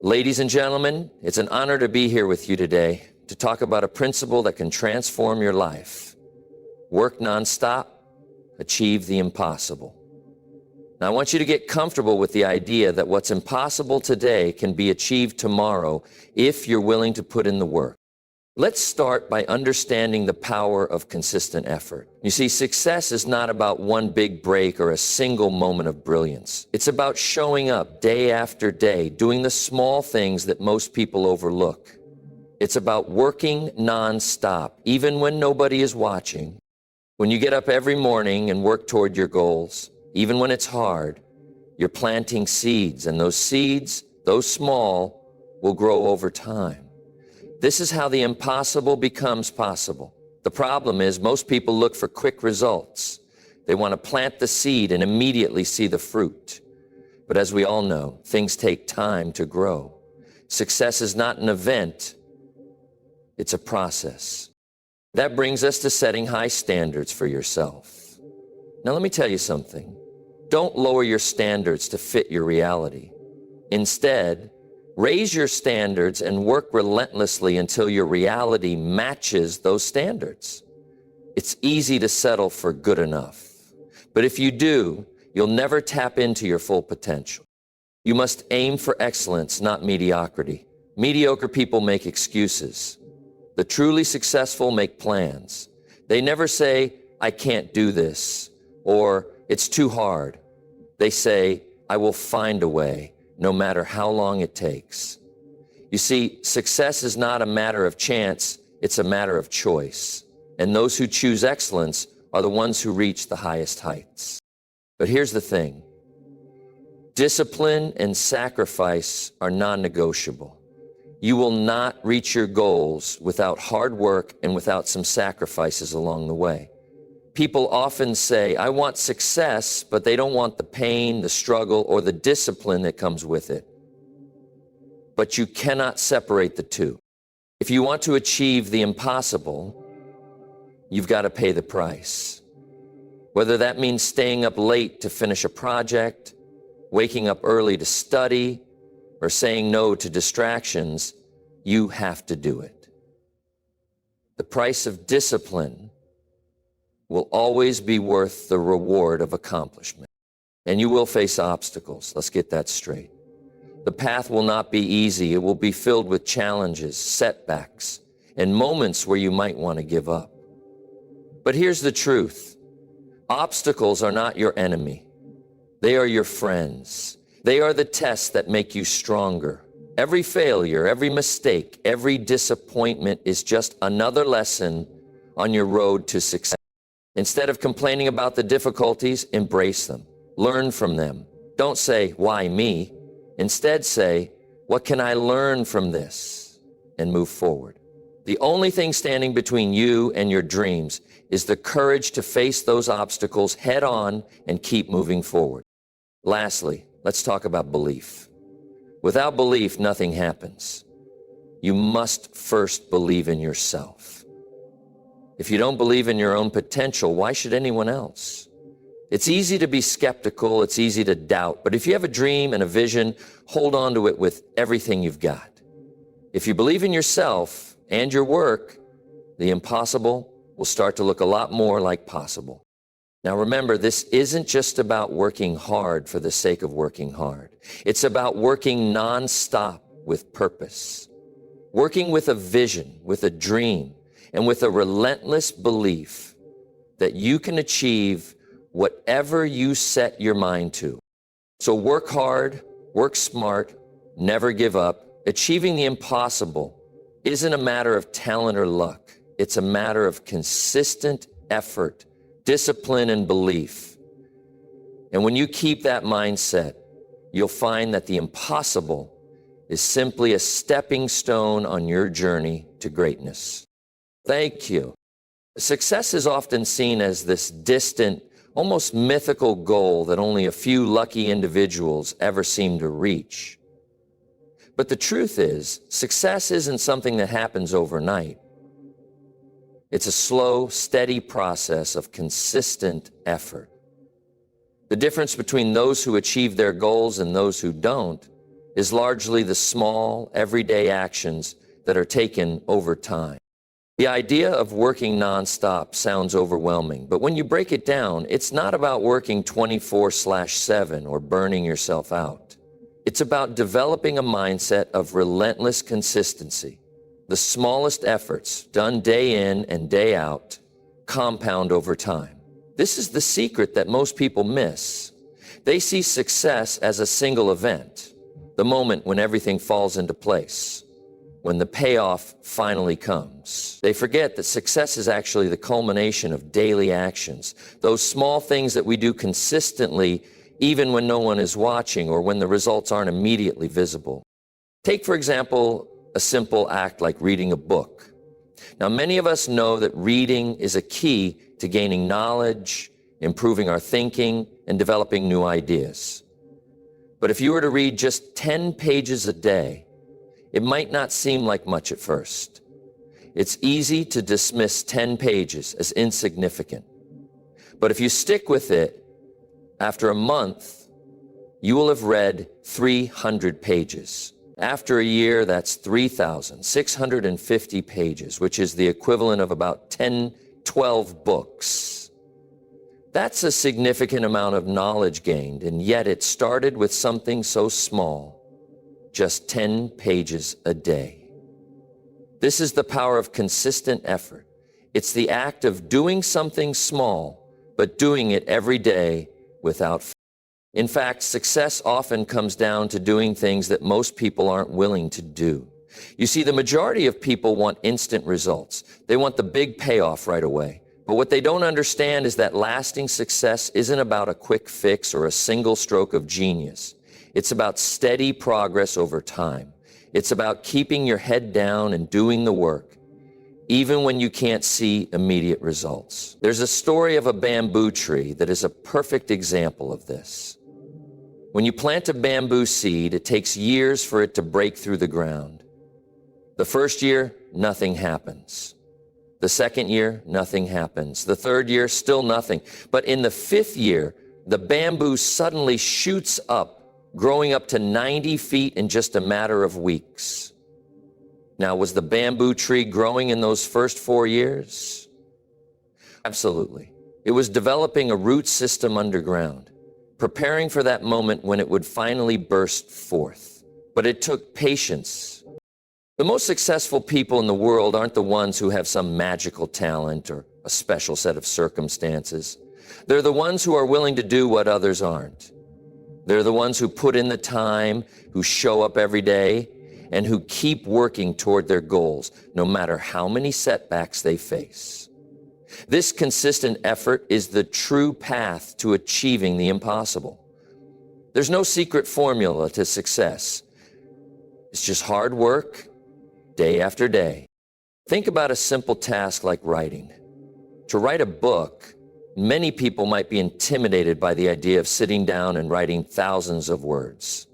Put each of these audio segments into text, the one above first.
Ladies and gentlemen, it's an honor to be here with you today to talk about a principle that can transform your life. Work nonstop, achieve the impossible. Now, I want you to get comfortable with the idea that what's impossible today can be achieved tomorrow if you're willing to put in the work. Let's start by understanding the power of consistent effort. You see, success is not about one big break or a single moment of brilliance. It's about showing up day after day, doing the small things that most people overlook. It's about working nonstop, even when nobody is watching. When you get up every morning and work toward your goals, even when it's hard, you're planting seeds, and those seeds, though small, will grow over time. This is how the impossible becomes possible. The problem is most people look for quick results. They want to plant the seed and immediately see the fruit. But as we all know, things take time to grow. Success is not an event, it's a process. That brings us to setting high standards for yourself. Now let me tell you something. Don't lower your standards to fit your reality. Instead, raise your standards and work relentlessly until your reality matches those standards. It's easy to settle for good enough. But if you do, you'll never tap into your full potential. You must aim for excellence, not mediocrity. Mediocre people make excuses. The truly successful make plans. They never say, "I can't do this," or "It's too hard." They say, "I will find a way, no matter how long it takes." You see, success is not a matter of chance, it's a matter of choice. And those who choose excellence are the ones who reach the highest heights. But here's the thing. Discipline and sacrifice are non-negotiable. You will not reach your goals without hard work and without some sacrifices along the way. People often say, "I want success," but they don't want the pain, the struggle, or the discipline that comes with it. But you cannot separate the two. If you want to achieve the impossible, you've got to pay the price. Whether that means staying up late to finish a project, waking up early to study, or saying no to distractions, you have to do it. The price of discipline will always be worth the reward of accomplishment. And you will face obstacles. Let's get that straight. The path will not be easy. It will be filled with challenges, setbacks, and moments where you might want to give up. But here's the truth. Obstacles are not your enemy. They are your friends. They are the tests that make you stronger. Every failure, every mistake, every disappointment is just another lesson on your road to success. Instead of complaining about the difficulties, embrace them. Learn from them. Don't say, "Why me?" Instead say, "What can I learn from this?" and move forward. The only thing standing between you and your dreams is the courage to face those obstacles head on and keep moving forward. Lastly, let's talk about belief. Without belief, nothing happens. You must first believe in yourself. If you don't believe in your own potential, why should anyone else? It's easy to be skeptical, it's easy to doubt, but if you have a dream and a vision, hold on to it with everything you've got. If you believe in yourself and your work, the impossible will start to look a lot more like possible. Now remember, this isn't just about working hard for the sake of working hard. It's about working nonstop with purpose, working with a vision, with a dream, and with a relentless belief that you can achieve whatever you set your mind to. So work hard, work smart, never give up. Achieving the impossible isn't a matter of talent or luck. It's a matter of consistent effort, discipline, and belief. And when you keep that mindset, you'll find that the impossible is simply a stepping stone on your journey to greatness. Thank you. Success is often seen as this distant, almost mythical goal that only a few lucky individuals ever seem to reach. But the truth is, success isn't something that happens overnight. It's a slow, steady process of consistent effort. The difference between those who achieve their goals and those who don't is largely the small, everyday actions that are taken over time. The idea of working nonstop sounds overwhelming, but when you break it down, it's not about working 24/7 or burning yourself out. It's about developing a mindset of relentless consistency. The smallest efforts, done day in and day out, compound over time. This is the secret that most people miss. They see success as a single event, the moment when everything falls into place, when the payoff finally comes. They forget that success is actually the culmination of daily actions, those small things that we do consistently even when no one is watching or when the results aren't immediately visible. Take, for example, a simple act like reading a book. Now, many of us know that reading is a key to gaining knowledge, improving our thinking, and developing new ideas. But if you were to read just 10 pages a day, it might not seem like much at first. It's easy to dismiss 10 pages as insignificant. But if you stick with it, after a month, you will have read 300 pages. After a year, that's 3,650 pages, which is the equivalent of about 10, 12 books. That's a significant amount of knowledge gained, and yet it started with something so small, just 10 pages a day. This is the power of consistent effort. It's the act of doing something small, but doing it every day without fail. In fact, success often comes down to doing things that most people aren't willing to do. You see, the majority of people want instant results. They want the big payoff right away. But what they don't understand is that lasting success isn't about a quick fix or a single stroke of genius. It's about steady progress over time. It's about keeping your head down and doing the work, even when you can't see immediate results. There's a story of a bamboo tree that is a perfect example of this. When you plant a bamboo seed, it takes years for it to break through the ground. The first year, nothing happens. The second year, nothing happens. The third year, still nothing. But in the fifth year, the bamboo suddenly shoots up, growing up to 90 feet in just a matter of weeks. Now, was the bamboo tree growing in those first 4 years? Absolutely. It was developing a root system underground, preparing for that moment when it would finally burst forth. But it took patience. The most successful people in the world aren't the ones who have some magical talent or a special set of circumstances. They're the ones who are willing to do what others aren't. They're the ones who put in the time, who show up every day, and who keep working toward their goals, no matter how many setbacks they face. This consistent effort is the true path to achieving the impossible. There's no secret formula to success. It's just hard work, day after day. Think about a simple task like writing. To write a book, many people might be intimidated by the idea of sitting down and writing thousands of words.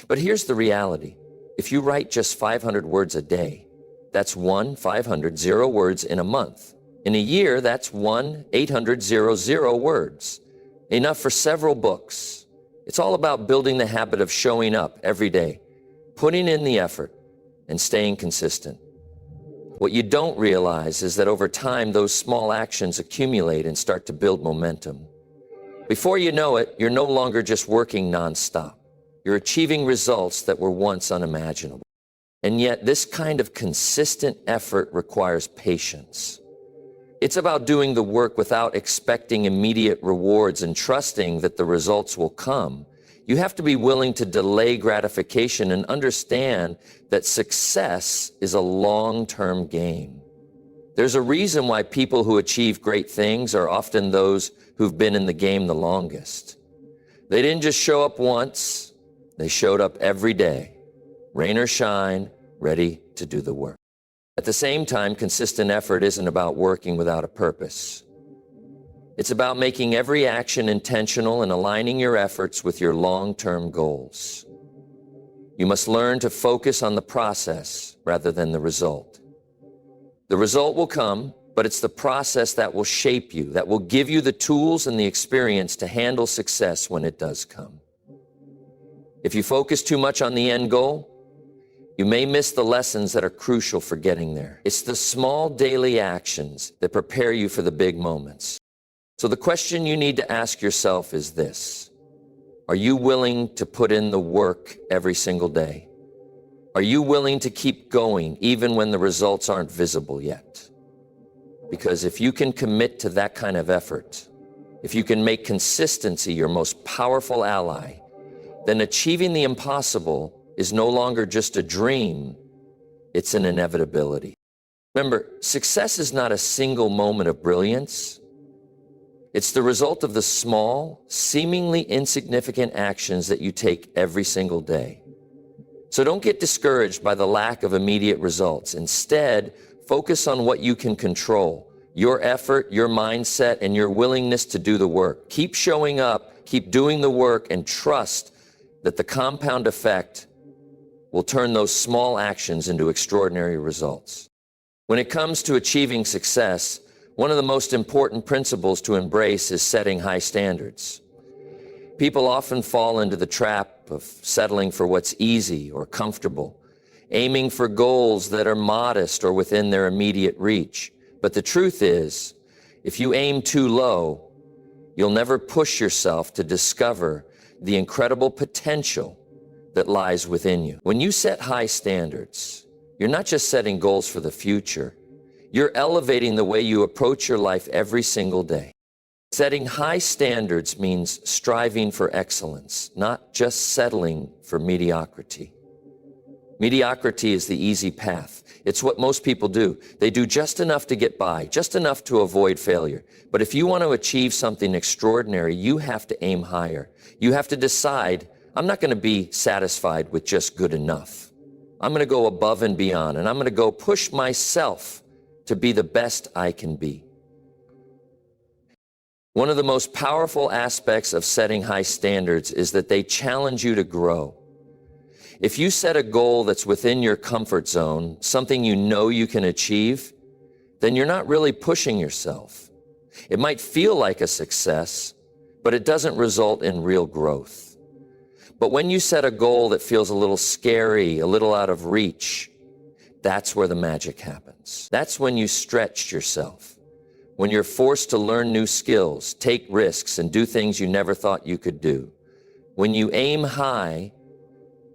But here's the reality. If you write just 500 words a day, that's 500 words in a month. In a year, that's 800 words, enough for several books. It's all about building the habit of showing up every day, putting in the effort, and staying consistent. What you don't realize is that over time, those small actions accumulate and start to build momentum. Before you know it, you're no longer just working nonstop. You're achieving results that were once unimaginable. And yet, this kind of consistent effort requires patience. It's about doing the work without expecting immediate rewards and trusting that the results will come. You have to be willing to delay gratification and understand that success is a long-term game. There's a reason why people who achieve great things are often those who've been in the game the longest. They didn't just show up once, they showed up every day, rain or shine, ready to do the work. At the same time, consistent effort isn't about working without a purpose. It's about making every action intentional and aligning your efforts with your long-term goals. You must learn to focus on the process rather than the result. The result will come, but it's the process that will shape you, that will give you the tools and the experience to handle success when it does come. If you focus too much on the end goal, you may miss the lessons that are crucial for getting there. It's the small daily actions that prepare you for the big moments. So the question you need to ask yourself is this: are you willing to put in the work every single day? Are you willing to keep going even when the results aren't visible yet? Because if you can commit to that kind of effort, if you can make consistency your most powerful ally, then achieving the impossible is no longer just a dream, it's an inevitability. Remember, success is not a single moment of brilliance. It's the result of the small, seemingly insignificant actions that you take every single day. So don't get discouraged by the lack of immediate results. Instead, focus on what you can control: your effort, your mindset, and your willingness to do the work. Keep showing up, keep doing the work, and trust that the compound effect will turn those small actions into extraordinary results. When it comes to achieving success, one of the most important principles to embrace is setting high standards. People often fall into the trap of settling for what's easy or comfortable, aiming for goals that are modest or within their immediate reach. But the truth is, if you aim too low, you'll never push yourself to discover the incredible potential that lies within you. When you set high standards, you're not just setting goals for the future, you're elevating the way you approach your life every single day. Setting high standards means striving for excellence, not just settling for mediocrity. Mediocrity is the easy path. It's what most people do. They do just enough to get by, just enough to avoid failure. But if you want to achieve something extraordinary, you have to aim higher. You have to decide, I'm not going to be satisfied with just good enough. I'm going to go above and beyond, and I'm going to go push myself to be the best I can be. One of the most powerful aspects of setting high standards is that they challenge you to grow. If you set a goal that's within your comfort zone, something you know you can achieve, then you're not really pushing yourself. It might feel like a success, but it doesn't result in real growth. But when you set a goal that feels a little scary, a little out of reach, that's where the magic happens. That's when you stretch yourself, when you're forced to learn new skills, take risks, and do things you never thought you could do. When you aim high,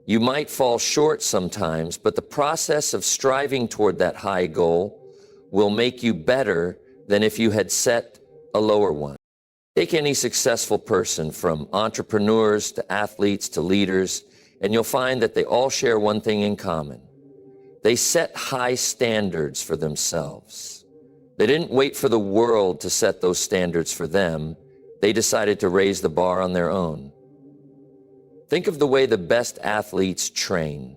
you might fall short sometimes, but the process of striving toward that high goal will make you better than if you had set a lower one. Take any successful person, from entrepreneurs to athletes to leaders, and you'll find that they all share one thing in common. They set high standards for themselves. They didn't wait for the world to set those standards for them. They decided to raise the bar on their own. Think of the way the best athletes train.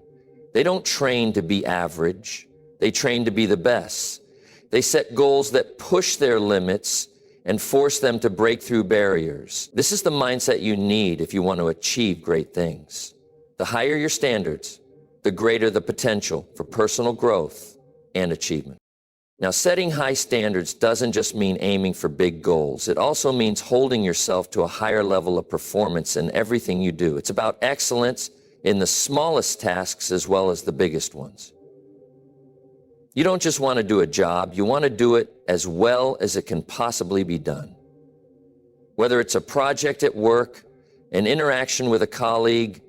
They don't train to be average. They train to be the best. They set goals that push their limits and force them to break through barriers. This is the mindset you need if you want to achieve great things. The higher your standards, the greater the potential for personal growth and achievement. Now, setting high standards doesn't just mean aiming for big goals. It also means holding yourself to a higher level of performance in everything you do. It's about excellence in the smallest tasks as well as the biggest ones. You don't just want to do a job, you want to do it as well as it can possibly be done. Whether it's a project at work, an interaction with a colleague,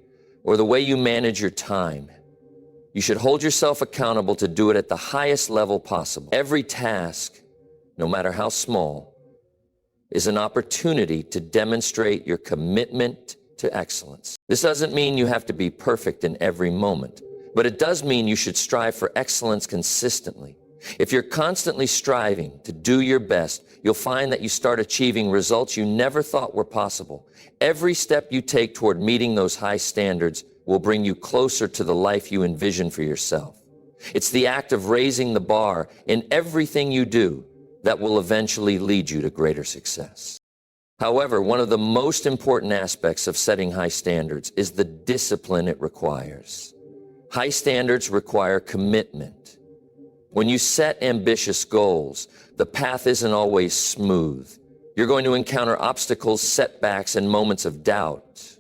or the way you manage your time, you should hold yourself accountable to do it at the highest level possible. Every task, no matter how small, is an opportunity to demonstrate your commitment to excellence. This doesn't mean you have to be perfect in every moment, but it does mean you should strive for excellence consistently. If you're constantly striving to do your best, you'll find that you start achieving results you never thought were possible. Every step you take toward meeting those high standards will bring you closer to the life you envision for yourself. It's the act of raising the bar in everything you do that will eventually lead you to greater success. However, one of the most important aspects of setting high standards is the discipline it requires. High standards require commitment. When you set ambitious goals, the path isn't always smooth. You're going to encounter obstacles, setbacks, and moments of doubt.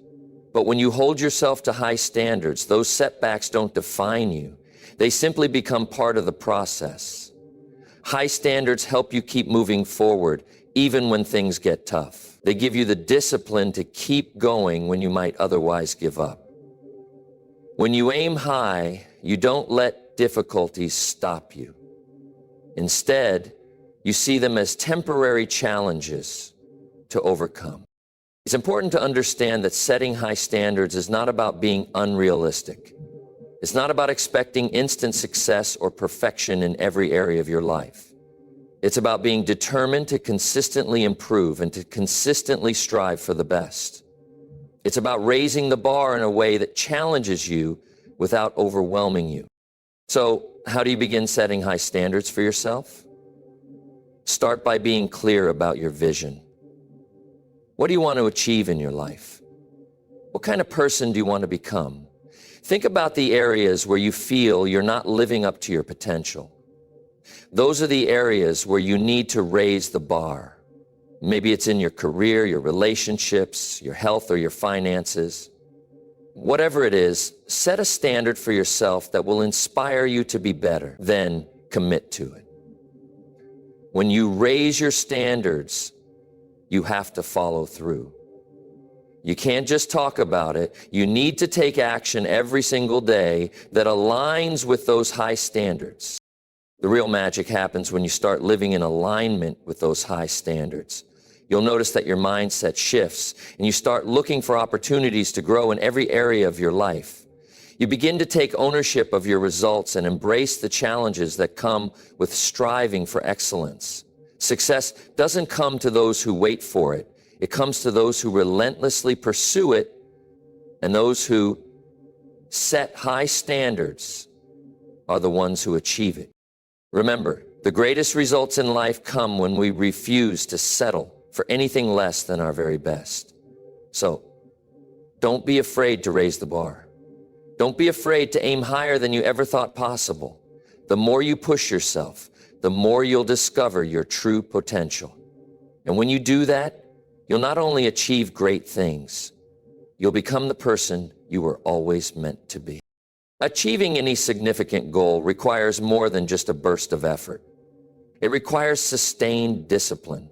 But when you hold yourself to high standards, those setbacks don't define you. They simply become part of the process. High standards help you keep moving forward, even when things get tough. They give you the discipline to keep going when you might otherwise give up. When you aim high, you don't let difficulties stop you. Instead, you see them as temporary challenges to overcome. It's important to understand that setting high standards is not about being unrealistic. It's not about expecting instant success or perfection in every area of your life. It's about being determined to consistently improve and to consistently strive for the best. It's about raising the bar in a way that challenges you without overwhelming you. So, how do you begin setting high standards for yourself? Start by being clear about your vision. What do you want to achieve in your life? What kind of person do you want to become? Think about the areas where you feel you're not living up to your potential. Those are the areas where you need to raise the bar. Maybe it's in your career, your relationships, your health, or your finances. Whatever it is, set a standard for yourself that will inspire you to be better, then commit to it. When you raise your standards, you have to follow through. You can't just talk about it. You need to take action every single day that aligns with those high standards. The real magic happens when you start living in alignment with those high standards. You'll notice that your mindset shifts and you start looking for opportunities to grow in every area of your life. You begin to take ownership of your results and embrace the challenges that come with striving for excellence. Success doesn't come to those who wait for it. It comes to those who relentlessly pursue it and those who set high standards are the ones who achieve it. Remember, the greatest results in life come when we refuse to settle for anything less than our very best. So, don't be afraid to raise the bar. Don't be afraid to aim higher than you ever thought possible. The more you push yourself, the more you'll discover your true potential. And when you do that, you'll not only achieve great things, you'll become the person you were always meant to be. Achieving any significant goal requires more than just a burst of effort. It requires sustained discipline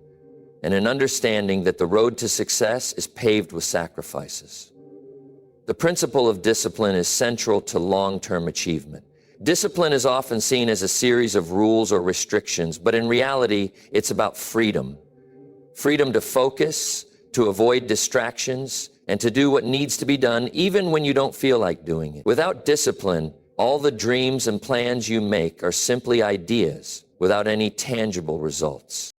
and an understanding that the road to success is paved with sacrifices. The principle of discipline is central to long-term achievement. Discipline is often seen as a series of rules or restrictions, but in reality, it's about freedom. Freedom to focus, to avoid distractions, and to do what needs to be done even when you don't feel like doing it. Without discipline, all the dreams and plans you make are simply ideas without any tangible results.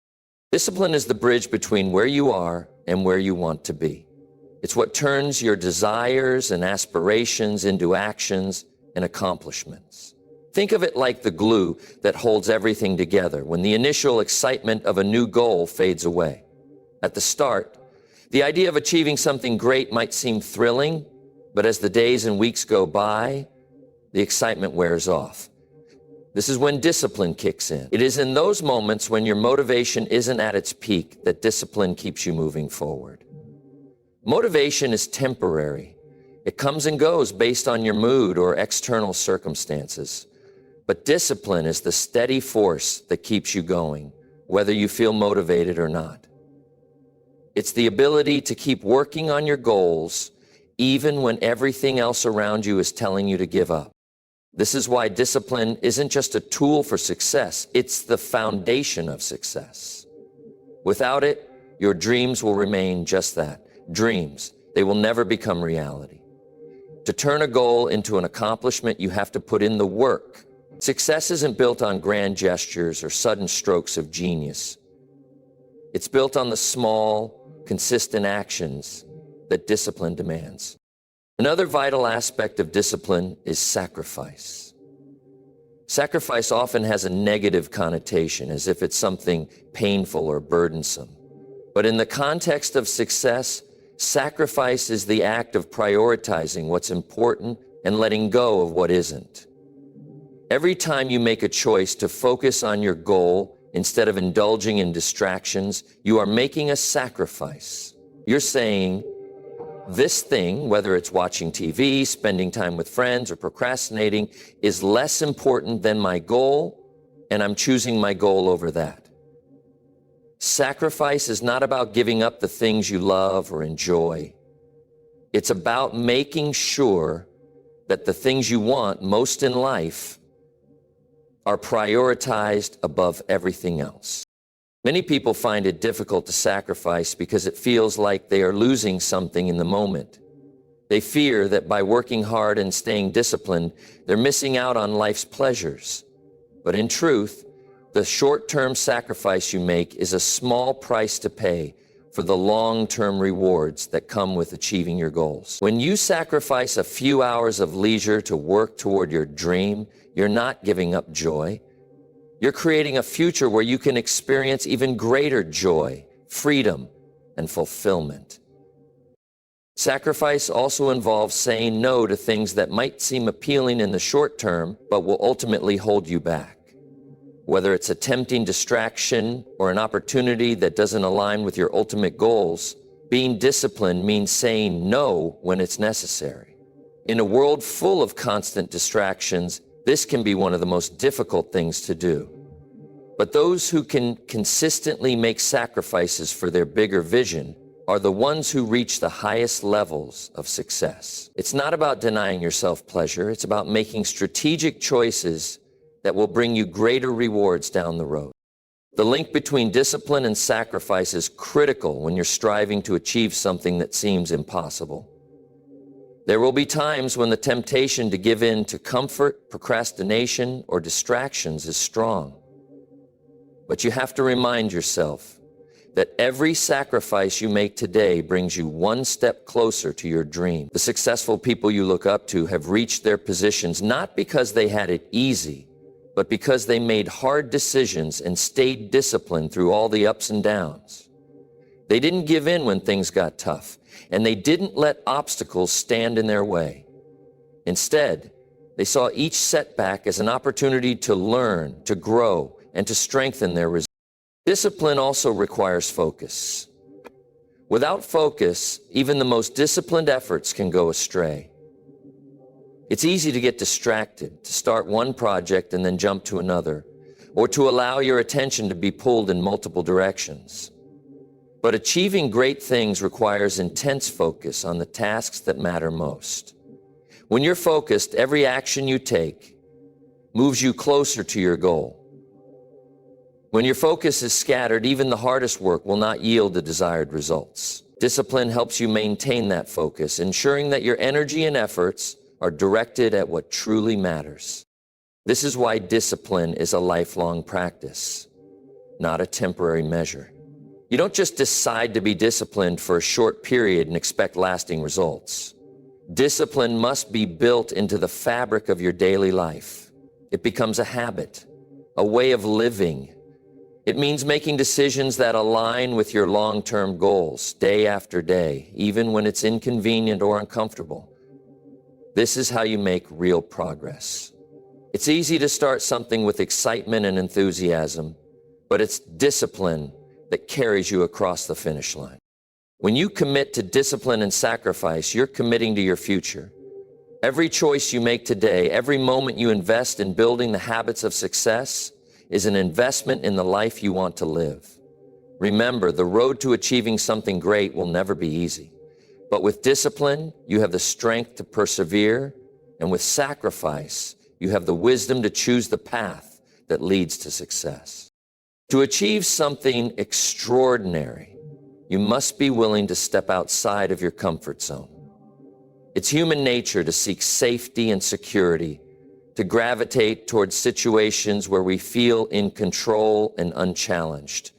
Discipline is the bridge between where you are and where you want to be. It's what turns your desires and aspirations into actions and accomplishments. Think of it like the glue that holds everything together when the initial excitement of a new goal fades away. At the start, the idea of achieving something great might seem thrilling, but as the days and weeks go by, the excitement wears off. This is when discipline kicks in. It is in those moments when your motivation isn't at its peak that discipline keeps you moving forward. Motivation is temporary. It comes and goes based on your mood or external circumstances. But discipline is the steady force that keeps you going, whether you feel motivated or not. It's the ability to keep working on your goals even when everything else around you is telling you to give up. This is why discipline isn't just a tool for success, it's the foundation of success. Without it, your dreams will remain just that, dreams. They will never become reality. To turn a goal into an accomplishment, you have to put in the work. Success isn't built on grand gestures or sudden strokes of genius. It's built on the small, consistent actions that discipline demands. Another vital aspect of discipline is sacrifice. Sacrifice often has a negative connotation, as if it's something painful or burdensome. But in the context of success, sacrifice is the act of prioritizing what's important and letting go of what isn't. Every time you make a choice to focus on your goal instead of indulging in distractions, you are making a sacrifice. You're saying, This thing, whether it's watching TV, spending time with friends, or procrastinating, is less important than my goal, and I'm choosing my goal over that. Sacrifice is not about giving up the things you love or enjoy. It's about making sure that the things you want most in life are prioritized above everything else. Many people find it difficult to sacrifice because it feels like they are losing something in the moment. They fear that by working hard and staying disciplined, they're missing out on life's pleasures. But in truth, the short-term sacrifice you make is a small price to pay for the long-term rewards that come with achieving your goals. When you sacrifice a few hours of leisure to work toward your dream, you're not giving up joy. You're creating a future where you can experience even greater joy, freedom, and fulfillment. Sacrifice also involves saying no to things that might seem appealing in the short term, but will ultimately hold you back. Whether it's a tempting distraction or an opportunity that doesn't align with your ultimate goals, being disciplined means saying no when it's necessary. In a world full of constant distractions, this can be one of the most difficult things to do. But those who can consistently make sacrifices for their bigger vision are the ones who reach the highest levels of success. It's not about denying yourself pleasure. It's about making strategic choices that will bring you greater rewards down the road. The link between discipline and sacrifice is critical when you're striving to achieve something that seems impossible. There will be times when the temptation to give in to comfort, procrastination, or distractions is strong. But you have to remind yourself that every sacrifice you make today brings you one step closer to your dream. The successful people you look up to have reached their positions not because they had it easy, but because they made hard decisions and stayed disciplined through all the ups and downs. They didn't give in when things got tough, and they didn't let obstacles stand in their way. Instead, they saw each setback as an opportunity to learn, to grow, and to strengthen their resilience. Discipline also requires focus. Without focus, even the most disciplined efforts can go astray. It's easy to get distracted, to start one project and then jump to another, or to allow your attention to be pulled in multiple directions. But achieving great things requires intense focus on the tasks that matter most. When you're focused, every action you take moves you closer to your goal. When your focus is scattered, even the hardest work will not yield the desired results. Discipline helps you maintain that focus, ensuring that your energy and efforts are directed at what truly matters. This is why discipline is a lifelong practice, not a temporary measure. You don't just decide to be disciplined for a short period and expect lasting results. Discipline must be built into the fabric of your daily life. It becomes a habit, a way of living. It means making decisions that align with your long-term goals day after day, even when it's inconvenient or uncomfortable. This is how you make real progress. It's easy to start something with excitement and enthusiasm, but it's discipline that carries you across the finish line. When you commit to discipline and sacrifice, you're committing to your future. Every choice you make today, every moment you invest in building the habits of success is an investment in the life you want to live. Remember, the road to achieving something great will never be easy. But with discipline, you have the strength to persevere, and with sacrifice, you have the wisdom to choose the path that leads to success. To achieve something extraordinary, you must be willing to step outside of your comfort zone. It's human nature to seek safety and security, to gravitate towards situations where we feel in control and unchallenged.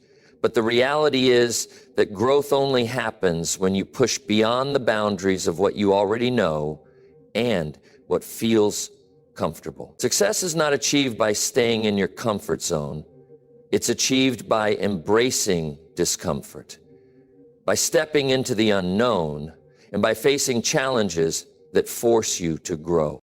But the reality is that growth only happens when you push beyond the boundaries of what you already know and what feels comfortable. Success is not achieved by staying in your comfort zone. It's achieved by embracing discomfort, by stepping into the unknown, and by facing challenges that force you to grow.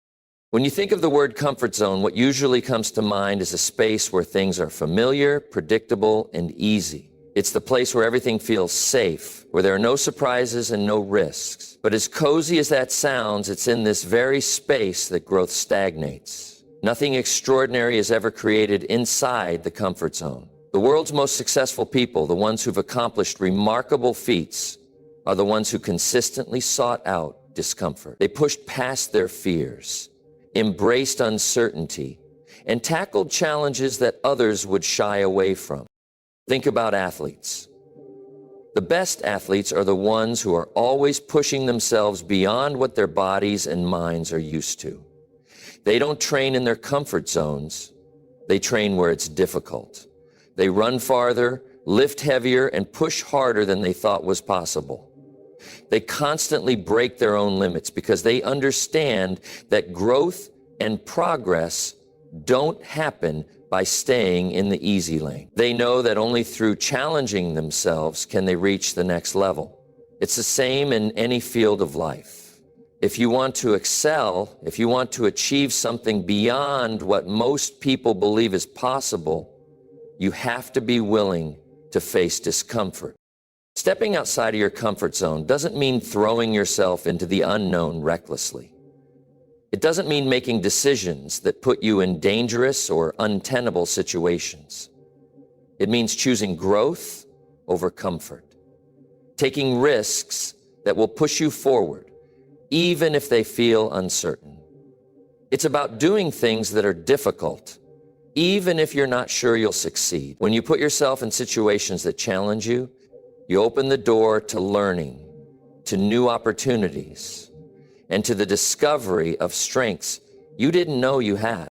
When you think of the word comfort zone, what usually comes to mind is a space where things are familiar, predictable, and easy. It's the place where everything feels safe, where there are no surprises and no risks. But as cozy as that sounds, it's in this very space that growth stagnates. Nothing extraordinary is ever created inside the comfort zone. The world's most successful people, the ones who've accomplished remarkable feats, are the ones who consistently sought out discomfort. They pushed past their fears, embraced uncertainty, and tackled challenges that others would shy away from. Think about athletes. The best athletes are the ones who are always pushing themselves beyond what their bodies and minds are used to. They don't train in their comfort zones. They train where it's difficult. They run farther, lift heavier, and push harder than they thought was possible. They constantly break their own limits because they understand that growth and progress don't happen by staying in the easy lane. They know that only through challenging themselves can they reach the next level. It's the same in any field of life. If you want to excel, if you want to achieve something beyond what most people believe is possible, you have to be willing to face discomfort. Stepping outside of your comfort zone doesn't mean throwing yourself into the unknown recklessly. It doesn't mean making decisions that put you in dangerous or untenable situations. It means choosing growth over comfort, taking risks that will push you forward, even if they feel uncertain. It's about doing things that are difficult, even if you're not sure you'll succeed. When you put yourself in situations that challenge you, you open the door to learning, to new opportunities, and to the discovery of strengths you didn't know you had.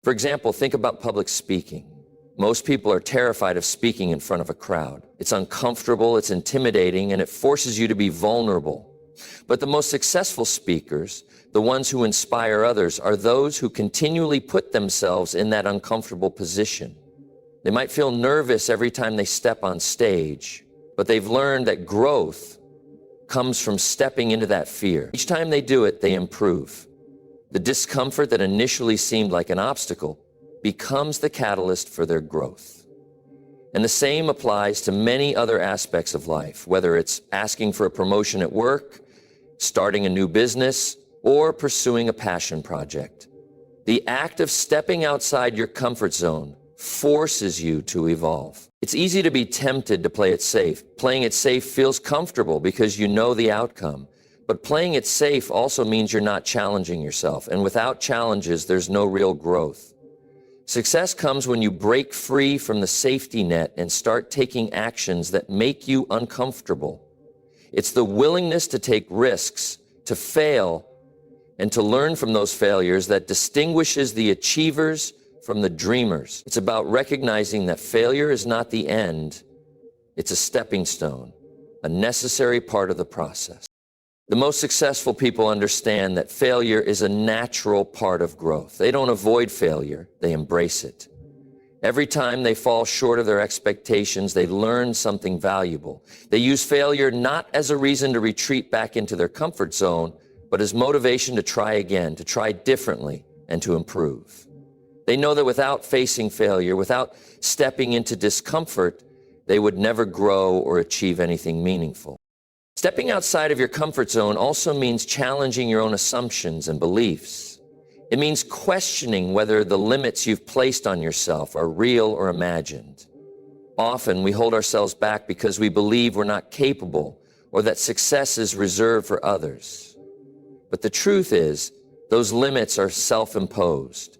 For example, think about public speaking. Most people are terrified of speaking in front of a crowd. It's uncomfortable, it's intimidating, and it forces you to be vulnerable. But the most successful speakers, the ones who inspire others, are those who continually put themselves in that uncomfortable position. They might feel nervous every time they step on stage, but they've learned that growth comes from stepping into that fear. Each time they do it, they improve. The discomfort that initially seemed like an obstacle becomes the catalyst for their growth. And the same applies to many other aspects of life, whether it's asking for a promotion at work, starting a new business, or pursuing a passion project. The act of stepping outside your comfort zone forces you to evolve. It's easy to be tempted to play it safe. Playing it safe feels comfortable because you know the outcome. But playing it safe also means you're not challenging yourself. And without challenges, there's no real growth. Success comes when you break free from the safety net and start taking actions that make you uncomfortable. It's the willingness to take risks, to fail, and to learn from those failures that distinguishes the achievers from the dreamers. It's about recognizing that failure is not the end. It's a stepping stone, a necessary part of the process. The most successful people understand that failure is a natural part of growth. They don't avoid failure, they embrace it. Every time they fall short of their expectations, they learn something valuable. They use failure not as a reason to retreat back into their comfort zone, but as motivation to try again, to try differently, and to improve. They know that without facing failure, without stepping into discomfort, they would never grow or achieve anything meaningful. Stepping outside of your comfort zone also means challenging your own assumptions and beliefs. It means questioning whether the limits you've placed on yourself are real or imagined. Often we hold ourselves back because we believe we're not capable or that success is reserved for others. But the truth is, those limits are self-imposed.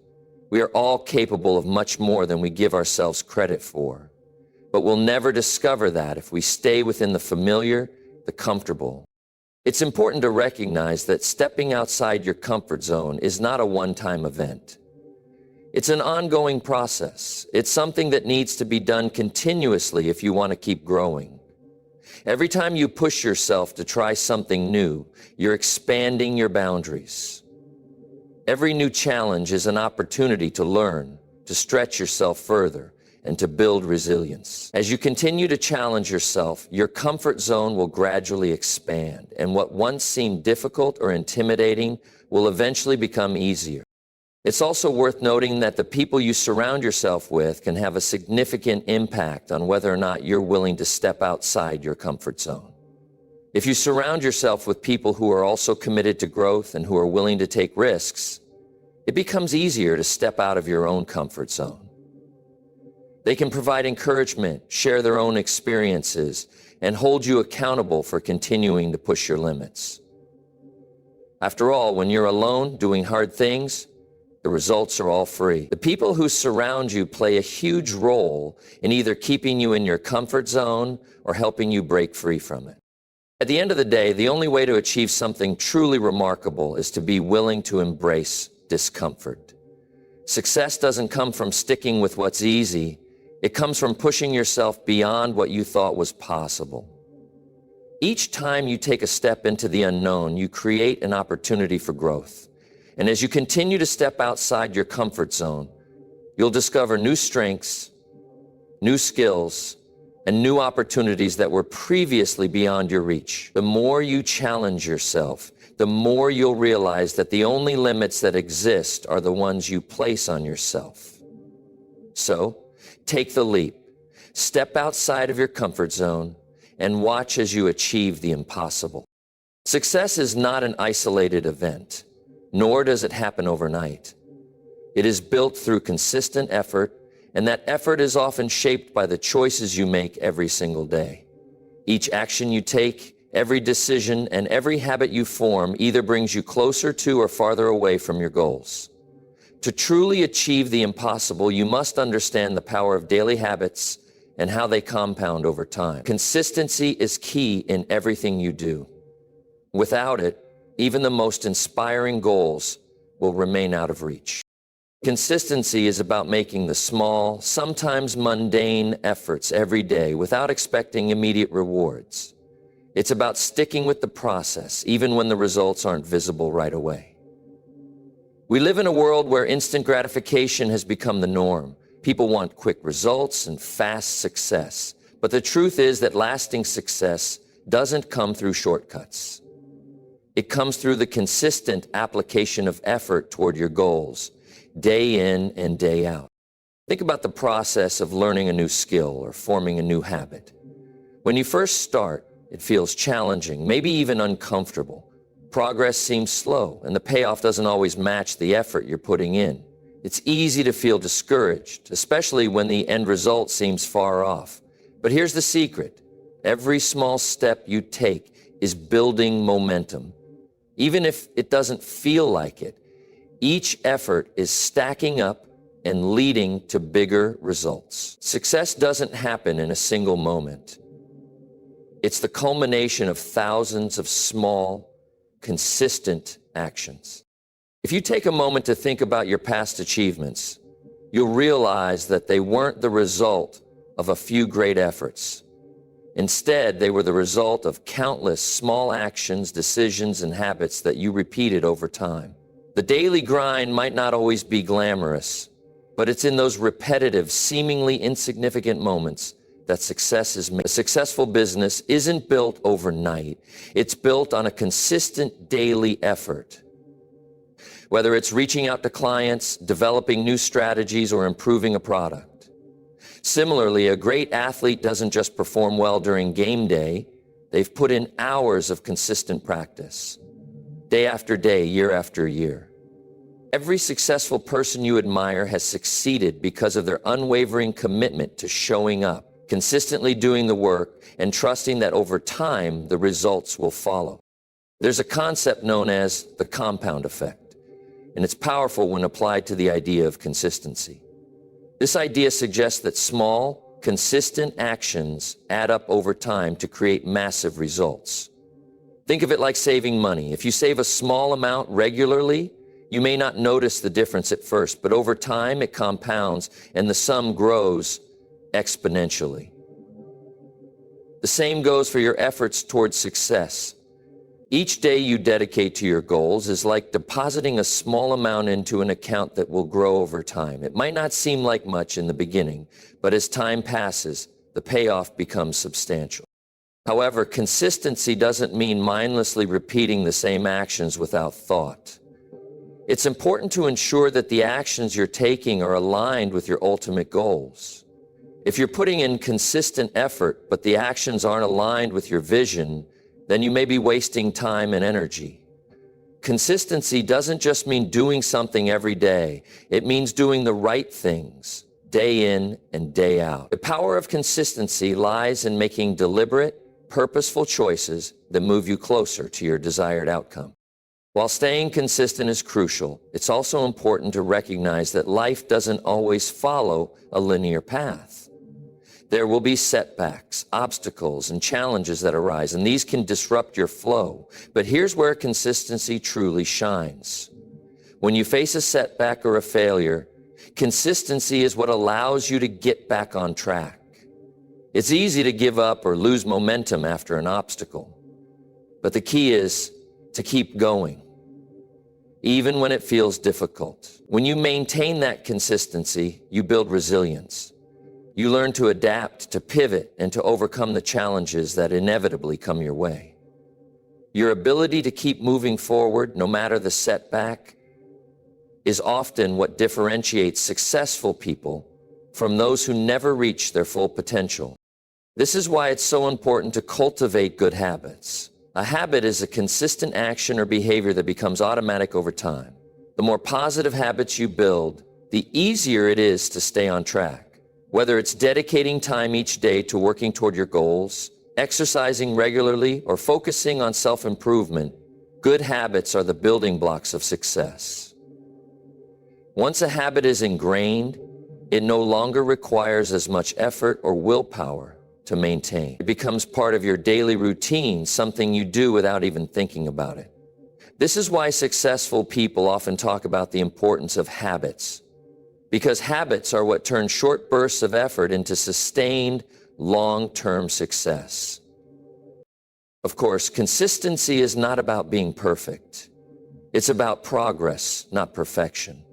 We are all capable of much more than we give ourselves credit for. But we'll never discover that if we stay within the familiar, the comfortable. It's important to recognize that stepping outside your comfort zone is not a one-time event. It's an ongoing process. It's something that needs to be done continuously if you want to keep growing. Every time you push yourself to try something new, you're expanding your boundaries. Every new challenge is an opportunity to learn, to stretch yourself further, and to build resilience. As you continue to challenge yourself, your comfort zone will gradually expand, and what once seemed difficult or intimidating will eventually become easier. It's also worth noting that the people you surround yourself with can have a significant impact on whether or not you're willing to step outside your comfort zone. If you surround yourself with people who are also committed to growth and who are willing to take risks, it becomes easier to step out of your own comfort zone. They can provide encouragement, share their own experiences, and hold you accountable for continuing to push your limits. After all, when you're alone doing hard things, the results are all free. The people who surround you play a huge role in either keeping you in your comfort zone or helping you break free from it. At the end of the day, the only way to achieve something truly remarkable is to be willing to embrace discomfort. Success doesn't come from sticking with what's easy. It comes from pushing yourself beyond what you thought was possible. Each time you take a step into the unknown, you create an opportunity for growth. And as you continue to step outside your comfort zone, you'll discover new strengths, new skills, and new opportunities that were previously beyond your reach. The more you challenge yourself, the more you'll realize that the only limits that exist are the ones you place on yourself. So, take the leap, step outside of your comfort zone, and watch as you achieve the impossible. Success is not an isolated event, nor does it happen overnight. It is built through consistent effort, and that effort is often shaped by the choices you make every single day. Each action you take, every decision, and every habit you form either brings you closer to or farther away from your goals. To truly achieve the impossible, you must understand the power of daily habits and how they compound over time. Consistency is key in everything you do. Without it, even the most inspiring goals will remain out of reach. Consistency is about making the small, sometimes mundane efforts every day without expecting immediate rewards. It's about sticking with the process, even when the results aren't visible right away. We live in a world where instant gratification has become the norm. People want quick results and fast success. But the truth is that lasting success doesn't come through shortcuts. It comes through the consistent application of effort toward your goals, day in and day out. Think about the process of learning a new skill or forming a new habit. When you first start, it feels challenging, maybe even uncomfortable. Progress seems slow, and the payoff doesn't always match the effort you're putting in. It's easy to feel discouraged, especially when the end result seems far off. But here's the secret. Every small step you take is building momentum. Even if it doesn't feel like it, each effort is stacking up and leading to bigger results. Success doesn't happen in a single moment. It's the culmination of thousands of small, consistent actions. If you take a moment to think about your past achievements, you'll realize that they weren't the result of a few great efforts. Instead, they were the result of countless small actions, decisions, and habits that you repeated over time. The daily grind might not always be glamorous, but it's in those repetitive, seemingly insignificant moments that success is made. A successful business isn't built overnight. It's built on a consistent daily effort. Whether it's reaching out to clients, developing new strategies, or improving a product. Similarly, a great athlete doesn't just perform well during game day. They've put in hours of consistent practice, day after day, year after year. Every successful person you admire has succeeded because of their unwavering commitment to showing up, consistently doing the work, and trusting that over time, the results will follow. There's a concept known as the compound effect, and it's powerful when applied to the idea of consistency. This idea suggests that small, consistent actions add up over time to create massive results. Think of it like saving money. If you save a small amount regularly, you may not notice the difference at first, but over time it compounds and the sum grows exponentially. The same goes for your efforts towards success. Each day you dedicate to your goals is like depositing a small amount into an account that will grow over time. It might not seem like much in the beginning, but as time passes, the payoff becomes substantial. However, consistency doesn't mean mindlessly repeating the same actions without thought. It's important to ensure that the actions you're taking are aligned with your ultimate goals. If you're putting in consistent effort, but the actions aren't aligned with your vision, then you may be wasting time and energy. Consistency doesn't just mean doing something every day. It means doing the right things, day in and day out. The power of consistency lies in making deliberate, purposeful choices that move you closer to your desired outcome. While staying consistent is crucial, it's also important to recognize that life doesn't always follow a linear path. There will be setbacks, obstacles, and challenges that arise, and these can disrupt your flow. But here's where consistency truly shines. When you face a setback or a failure, consistency is what allows you to get back on track. It's easy to give up or lose momentum after an obstacle, but the key is to keep going, even when it feels difficult. When you maintain that consistency, you build resilience. You learn to adapt, to pivot, and to overcome the challenges that inevitably come your way. Your ability to keep moving forward, no matter the setback, is often what differentiates successful people from those who never reach their full potential. This is why it's so important to cultivate good habits. A habit is a consistent action or behavior that becomes automatic over time. The more positive habits you build, the easier it is to stay on track. Whether it's dedicating time each day to working toward your goals, exercising regularly, or focusing on self-improvement, good habits are the building blocks of success. Once a habit is ingrained, it no longer requires as much effort or willpower to maintain. It becomes part of your daily routine, something you do without even thinking about it. This is why successful people often talk about the importance of habits, because habits are what turn short bursts of effort into sustained, long-term success. Of course, consistency is not about being perfect. It's about progress, not perfection.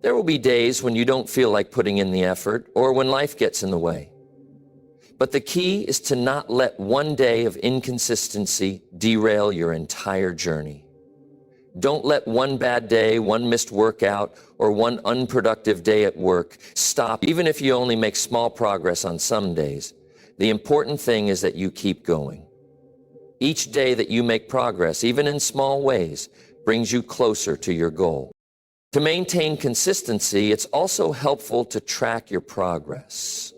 There will be days when you don't feel like putting in the effort or when life gets in the way. But the key is to not let one day of inconsistency derail your entire journey. Don't let one bad day, one missed workout, or one unproductive day at work stop. Even if you only make small progress on some days, the important thing is that you keep going. Each day that you make progress, even in small ways, brings you closer to your goal. To maintain consistency, it's also helpful to track your progress.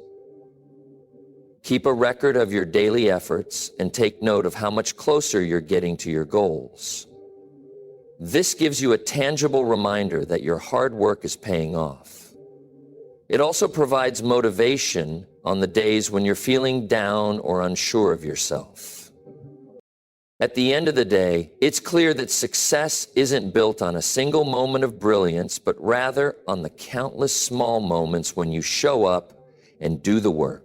Keep a record of your daily efforts and take note of how much closer you're getting to your goals. This gives you a tangible reminder that your hard work is paying off. It also provides motivation on the days when you're feeling down or unsure of yourself. At the end of the day, it's clear that success isn't built on a single moment of brilliance, but rather on the countless small moments when you show up and do the work.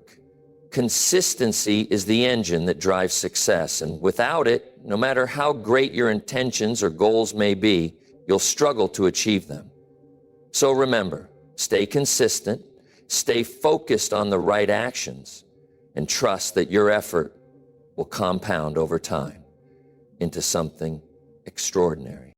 Consistency is the engine that drives success, and without it, no matter how great your intentions or goals may be, you'll struggle to achieve them. So remember, stay consistent, stay focused on the right actions, and trust that your effort will compound over time into something extraordinary.